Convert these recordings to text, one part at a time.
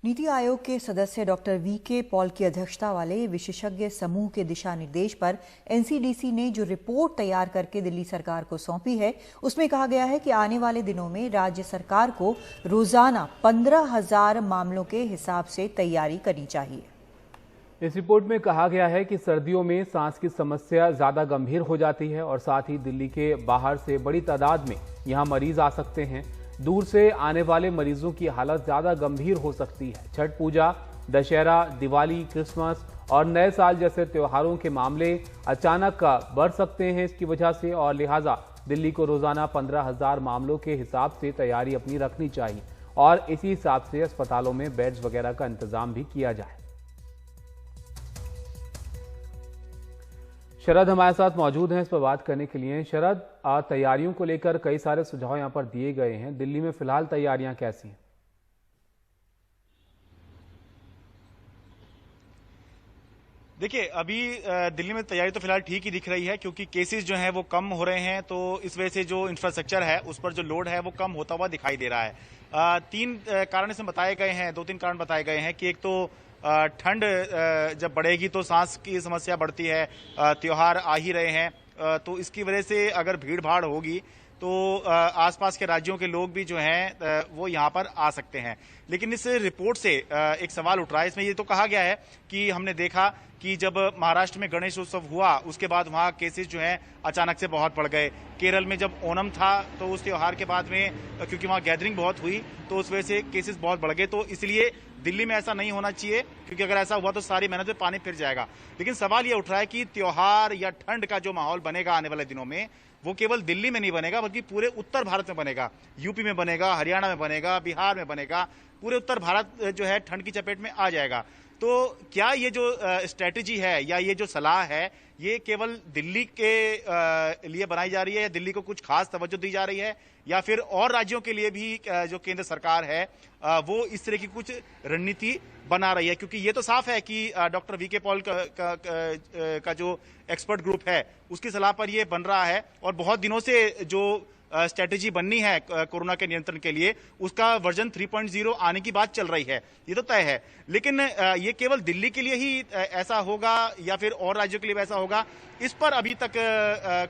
नीति आयोग के सदस्य doctor VK Paul की अध्यक्षता वाले विशेषज्ञ समूह के दिशा निर्देश पर एनसीडीसी ने जो रिपोर्ट तैयार करके दिल्ली सरकार को सौंपी है, उसमें कहा गया है कि आने वाले दिनों में राज्य सरकार को रोजाना 15,000 मामलों के हिसाब से तैयारी करनी चाहिए। इस रिपोर्ट में कहा गया है कि सर्दियों में सांस की समस्या ज्यादा गंभीर हो जाती है और साथ ही दिल्ली के बाहर से बड़ी तादाद में यहां मरीज आ सकते हैं। दूर से आने वाले मरीजों की हालत ज्यादा गंभीर हो सकती है। छठ पूजा, दशहरा, दिवाली, क्रिसमस और नए साल जैसे त्योहारों के मामले अचानक बढ़ सकते हैं इसकी वजह से, और लिहाजा दिल्ली को रोजाना 15,000 मामलों के हिसाब से तैयारी अपनी रखनी चाहिए और इसी हिसाब से अस्पतालों में बेड्स वगैरह का इंतजाम भी किया जाए। शरद हमारे साथ मौजूद हैं इस पर बात करने के लिए। शरद, तैयारियों को लेकर कई सारे सुझाव यहां पर दिए गए हैं। दिल्ली में फिलहाल तैयारियां कैसी हैं? देखिए, अभी दिल्ली में तैयारी तो फिलहाल ठीक ही दिख रही है, क्योंकि केसेस जो हैं वो कम हो रहे हैं, तो इस वजह से जो इंफ्रास्ट्रक्चर है उस पर जो लोड है वो कम होता हुआ दिखाई दे रहा है। तीन कारण इसमें बताए गए हैं, 2-3 कारण बताए गए हैं कि एक तो ठंड जब बढ़ेगी तो सांस की समस्या बढ़ती है, त्योहार आ ही रहे हैं, तो इसकी वजह से अगर भीड़ भाड़ होगी तो आसपास के राज्यों के लोग भी जो हैं वो यहाँ पर आ सकते हैं। लेकिन इस रिपोर्ट से एक सवाल उठ रहा है। इसमें ये तो कहा गया है कि हमने देखा कि जब महाराष्ट्र में गणेश उत्सव हुआ उसके बाद वहाँ केसेस जो हैं अचानक से बहुत बढ़ गए। केरल में जब ओणम था तो उस त्योहार के बाद में क्योंकि वहाँ गैदरिंग बहुत हुई तो उस वजह से केसेस बहुत बढ़ गए। तो इसलिए दिल्ली में ऐसा नहीं होना चाहिए, क्योंकि अगर ऐसा हुआ तो सारी मेहनत में पानी फिर जाएगा। लेकिन सवाल ये उठ रहा है कि त्योहार या ठंड का जो माहौल बनेगा आने वाले दिनों में, वो केवल दिल्ली में नहीं बनेगा बल्कि पूरे उत्तर भारत में बनेगा। यूपी में बनेगा, हरियाणा में बनेगा, बिहार में बनेगा, पूरे उत्तर भारत जो है ठंड की चपेट में आ जाएगा। तो क्या ये जो स्ट्रेटेजी है या ये जो सलाह है ये केवल दिल्ली के लिए बनाई जा रही है, या दिल्ली को कुछ खास तवज्जो दी जा रही है, या फिर और राज्यों के लिए भी जो केंद्र सरकार है वो इस तरह की कुछ रणनीति बना रही है? क्योंकि ये तो साफ है कि डॉक्टर वीके पॉल का जो एक्सपर्ट ग्रुप है उसकी सलाह पर ये बन रहा है, और बहुत दिनों से जो स्ट्रेटेजी बननी है कोरोना के नियंत्रण के लिए उसका वर्जन 3.0 आने की बात चल रही है, ये तो तय है। लेकिन ये केवल दिल्ली के लिए ही ऐसा होगा या फिर और राज्यों के लिए ऐसा होगा, इस पर अभी तक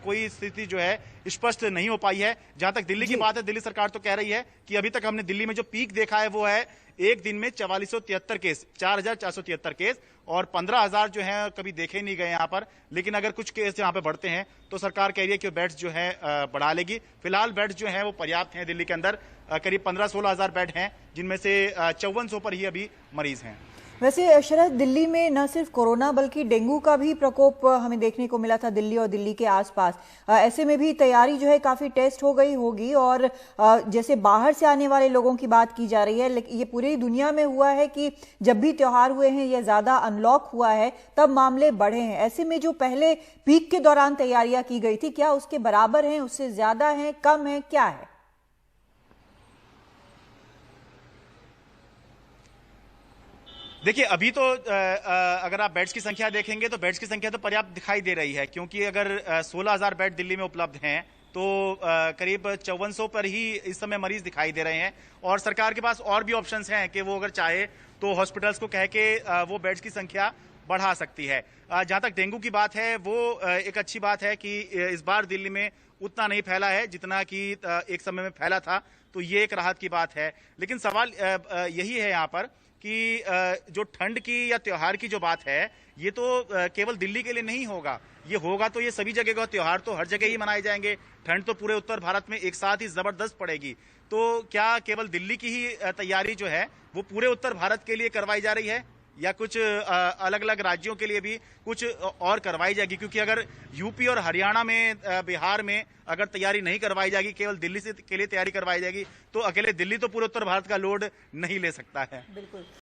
कोई स्थिति जो है स्पष्ट नहीं हो पाई है। जहां तक दिल्ली की बात है, दिल्ली सरकार तो कह रही है कि अभी तक हमने दिल्ली में जो पीक देखा है वो है एक दिन में 4473 केस, 4,473 केस, और 15,000 जो है कभी देखे नहीं गए यहाँ पर। लेकिन अगर कुछ केस यहाँ पे बढ़ते हैं तो सरकार कह रही है कि बेड्स जो है बढ़ा लेगी। फिलहाल बेड्स जो है वो पर्याप्त हैं दिल्ली के अंदर, करीब 15-16 हजार बेड हैं, जिनमें से 5400 पर ही अभी मरीज हैं। वैसे शरद, दिल्ली में न सिर्फ कोरोना बल्कि डेंगू का भी प्रकोप हमें देखने को मिला था दिल्ली और दिल्ली के आसपास। ऐसे में भी तैयारी जो है काफी टेस्ट हो गई होगी, और जैसे बाहर से आने वाले लोगों की बात की जा रही है, लेकिन ये पूरी दुनिया में हुआ है कि जब भी त्योहार हुए हैं या ज्यादा अनलॉक हुआ है तब मामले बढ़े हैं। ऐसे में जो पहले पीक के दौरान तैयारियां की गई थी, क्या उसके बराबर हैं, उससे ज्यादा है, कम है, क्या है? देखिए, अभी तो अगर आप बेड्स की संख्या देखेंगे तो बेड्स की संख्या तो पर्याप्त दिखाई दे रही है, क्योंकि अगर 16,000 बेड दिल्ली में उपलब्ध हैं तो करीब 5400 पर ही इस समय मरीज दिखाई दे रहे हैं। और सरकार के पास और भी ऑप्शंस हैं कि वो अगर चाहे तो हॉस्पिटल्स को कह के वो बेड्स की संख्या बढ़ा सकती है। जहां तक डेंगू की बात है, वो एक अच्छी बात है कि इस बार दिल्ली में उतना नहीं फैला है जितना कि एक समय में फैला था, तो ये एक राहत की बात है। लेकिन सवाल यही है यहाँ पर कि जो ठंड की या त्योहार की जो बात है ये तो केवल दिल्ली के लिए नहीं होगा, ये होगा तो ये सभी जगह का त्योहार तो हर जगह ही मनाए जाएंगे। ठंड तो पूरे उत्तर भारत में एक साथ ही जबरदस्त पड़ेगी। तो क्या केवल दिल्ली की ही तैयारी जो है वो पूरे उत्तर भारत के लिए करवाई जा रही है, या कुछ अलग अलग राज्यों के लिए भी कुछ और करवाई जाएगी? क्योंकि अगर यूपी और हरियाणा में, बिहार में अगर तैयारी नहीं करवाई जाएगी, केवल दिल्ली से के लिए तैयारी करवाई जाएगी, तो अकेले दिल्ली तो पूरे उत्तर भारत का लोड नहीं ले सकता है। बिल्कुल।